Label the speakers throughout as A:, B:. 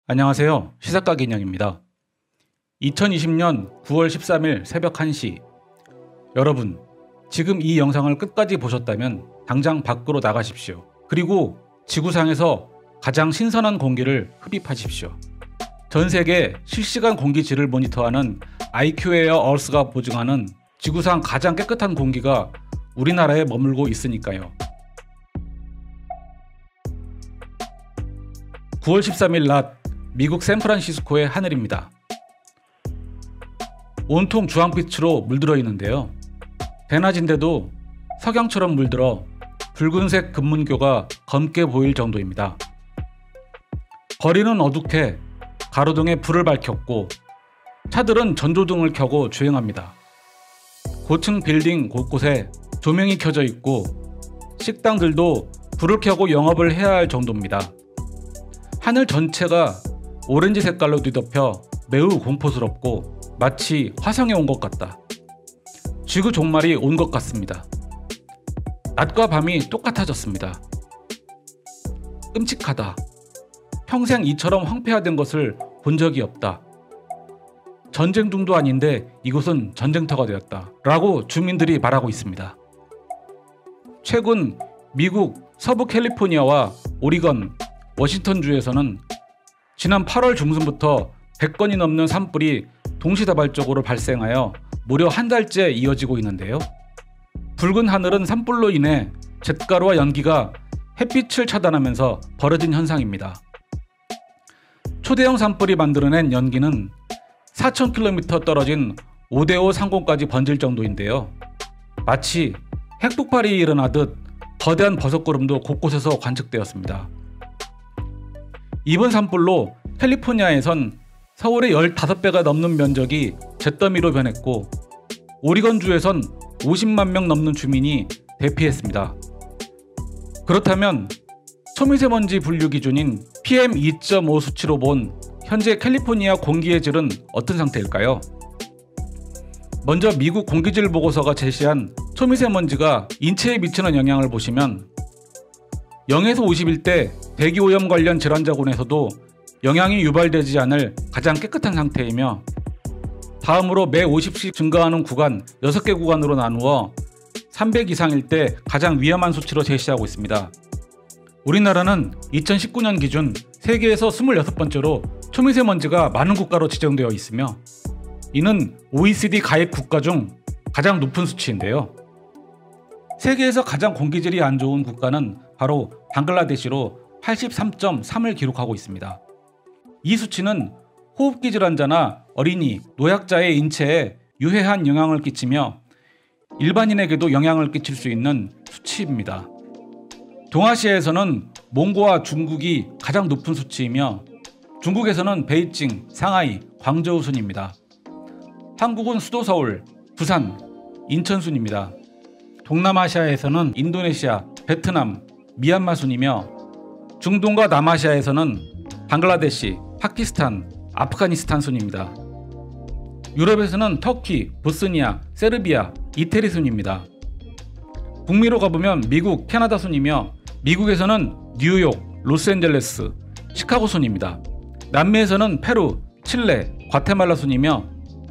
A: 안녕하세요. 시사가 김영입니다. 2020년 9월 13일 새벽 1시. 여러분, 지금 이 영상을 끝까지 보셨다면 당장 밖으로 나가십시오. 그리고 지구상에서 가장 신선한 공기를 흡입하십시오. 전 세계 실시간 공기질을 모니터하는 IQ에어 얼스가 보증하는 지구상 가장 깨끗한 공기가 우리나라에 머물고 있으니까요. 9월 13일 낮 미국 샌프란시스코의 하늘입니다. 온통 주황빛으로 물들어 있는데요. 대낮인데도 석양처럼 물들어 붉은색 금문교가 검게 보일 정도입니다. 거리는 어둡게 가로등에 불을 밝혔고 차들은 전조등을 켜고 주행합니다. 고층 빌딩 곳곳에 조명이 켜져 있고 식당들도 불을 켜고 영업을 해야 할 정도입니다. 하늘 전체가 오렌지 색깔로 뒤덮여 매우 공포스럽고 마치 화성에 온 것 같다. 지구 종말이 온 것 같습니다. 낮과 밤이 똑같아졌습니다. 끔찍하다. 평생 이처럼 황폐화된 것을 본 적이 없다. 전쟁 중도 아닌데 이곳은 전쟁터가 되었다. 라고 주민들이 말하고 있습니다. 최근 미국 서부 캘리포니아와 오리건, 워싱턴주에서는 지난 8월 중순부터 100건이 넘는 산불이 동시다발적으로 발생하여 무려 한 달째 이어지고 있는데요. 붉은 하늘은 산불로 인해 잿가루와 연기가 햇빛을 차단하면서 벌어진 현상입니다. 초대형 산불이 만들어낸 연기는 4,000km 떨어진 오데오 상공까지 번질 정도인데요. 마치 핵폭발이 일어나듯 거대한 버섯구름도 곳곳에서 관측되었습니다. 이번 산불로 캘리포니아에선 서울의 15배가 넘는 면적이 잿더미로 변했고 오리건주에선 50만 명 넘는 주민이 대피했습니다. 그렇다면 초미세먼지 분류 기준인 PM2.5 수치로 본 현재 캘리포니아 공기의 질은 어떤 상태일까요? 먼저 미국 공기질 보고서가 제시한 초미세먼지가 인체에 미치는 영향을 보시면 0에서 51대 대기오염 관련 질환자군에서도 영향이 유발되지 않을 가장 깨끗한 상태이며 다음으로 매 50씩 증가하는 구간 6개 구간으로 나누어 300 이상일 때 가장 위험한 수치로 제시하고 있습니다. 우리나라는 2019년 기준 세계에서 26번째로 초미세먼지가 많은 국가로 지정되어 있으며 이는 OECD 가입 국가 중 가장 높은 수치인데요. 세계에서 가장 공기질이 안 좋은 국가는 바로 방글라데시로 83.3을 기록하고 있습니다. 이 수치는 호흡기 질환자나 어린이, 노약자의 인체에 유해한 영향을 끼치며 일반인에게도 영향을 끼칠 수 있는 수치입니다. 동아시아에서는 몽고와 중국이 가장 높은 수치이며 중국에서는 베이징, 상하이, 광저우 순입니다. 한국은 수도 서울, 부산, 인천 순입니다. 동남아시아에서는 인도네시아, 베트남, 미얀마 순이며 중동과 남아시아에서는 방글라데시, 파키스탄, 아프가니스탄 순입니다. 유럽에서는 터키, 보스니아, 세르비아, 이태리 순입니다. 북미로 가보면 미국, 캐나다 순이며 미국에서는 뉴욕, 로스앤젤레스, 시카고 순입니다. 남미에서는 페루, 칠레, 과테말라 순이며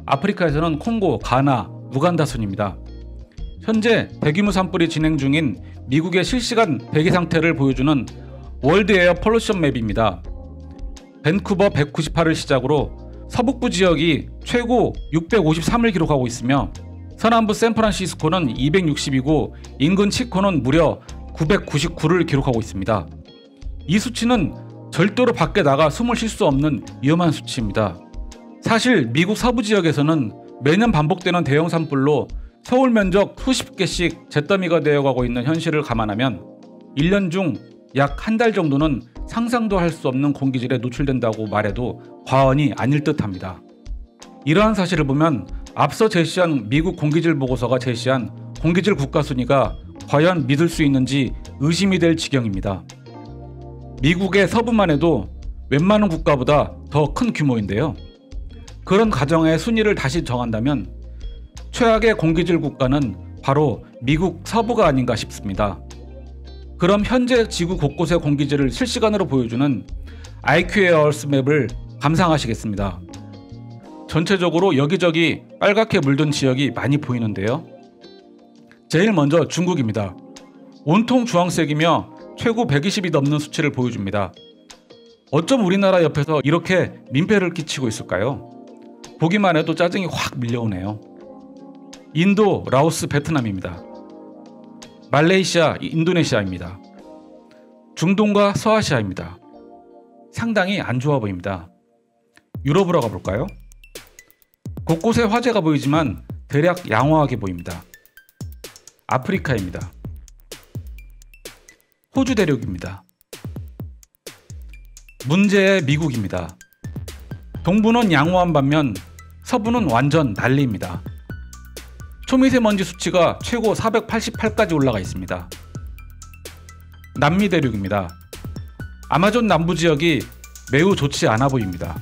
A: 아프리카에서는 콩고, 가나, 우간다 순입니다. 현재 대규모 산불이 진행 중인 미국의 실시간 대기 상태를 보여주는 월드 에어 폴루션 맵입니다. 밴쿠버 198을 시작으로 서북부 지역이 최고 653을 기록하고 있으며 서남부 샌프란시스코는 260이고 인근 치코는 무려 999를 기록하고 있습니다. 이 수치는 절대로 밖에 나가 숨을 쉴 수 없는 위험한 수치입니다. 사실 미국 서부 지역에서는 매년 반복되는 대형 산불로 서울 면적 수십 개씩 잿더미가 되어가고 있는 현실을 감안하면 1년 중 약 한 달 정도는 상상도 할 수 없는 공기질에 노출된다고 말해도 과언이 아닐 듯합니다. 이러한 사실을 보면 앞서 제시한 미국 공기질 보고서가 제시한 공기질 국가 순위가 과연 믿을 수 있는지 의심이 될 지경입니다. 미국의 서부만 해도 웬만한 국가보다 더 큰 규모인데요. 그런 가정의 순위를 다시 정한다면 최악의 공기질 국가는 바로 미국 서부가 아닌가 싶습니다. 그럼 현재 지구 곳곳의 공기질을 실시간으로 보여주는 IQ 에어스 맵을 감상하시겠습니다. 전체적으로 여기저기 빨갛게 물든 지역이 많이 보이는데요. 제일 먼저 중국입니다. 온통 주황색이며 최고 120이 넘는 수치를 보여줍니다. 어쩜 우리나라 옆에서 이렇게 민폐를 끼치고 있을까요? 보기만 해도 짜증이 확 밀려오네요. 인도, 라오스, 베트남입니다. 말레이시아, 인도네시아입니다. 중동과 서아시아입니다. 상당히 안 좋아 보입니다. 유럽으로 가볼까요? 곳곳에 화재가 보이지만 대략 양호하게 보입니다. 아프리카입니다. 호주 대륙입니다. 문제의 미국입니다. 동부는 양호한 반면 서부는 완전 난리입니다. 초미세먼지 수치가 최고 488까지 올라가 있습니다. 남미 대륙입니다. 아마존 남부 지역이 매우 좋지 않아 보입니다.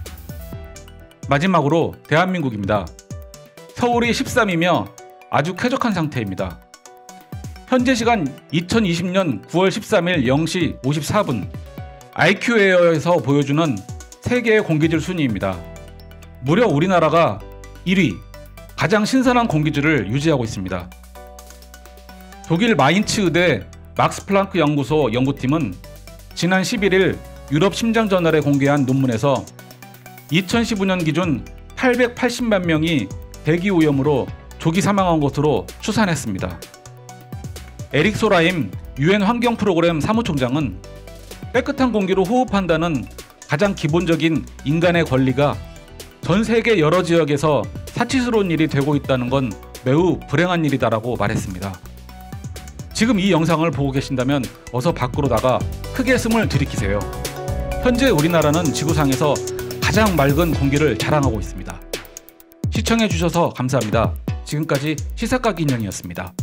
A: 마지막으로 대한민국입니다. 서울이 13이며 아주 쾌적한 상태입니다. 현재 시간 2020년 9월 13일 0시 54분 IQ 에어에서 보여주는 세계의 공기질 순위입니다. 무려 우리나라가 1위, 가장 신선한 공기질을 유지하고 있습니다. 독일 마인츠 의대 막스 플랑크 연구소 연구팀은 지난 11일 유럽 심장저널에 공개한 논문에서 2015년 기준 880만 명이 대기오염으로 조기 사망한 것으로 추산했습니다. 에릭 소라임 UN 환경 프로그램 사무총장은 깨끗한 공기로 호흡한다는 가장 기본적인 인간의 권리가 전 세계 여러 지역에서 사치스러운 일이 되고 있다는 건 매우 불행한 일이다라고 말했습니다. 지금 이 영상을 보고 계신다면 어서 밖으로 나가 크게 숨을 들이키세요. 현재 우리나라는 지구상에서 가장 맑은 공기를 자랑하고 있습니다. 시청해주셔서 감사합니다. 지금까지 시사각 인형이었습니다.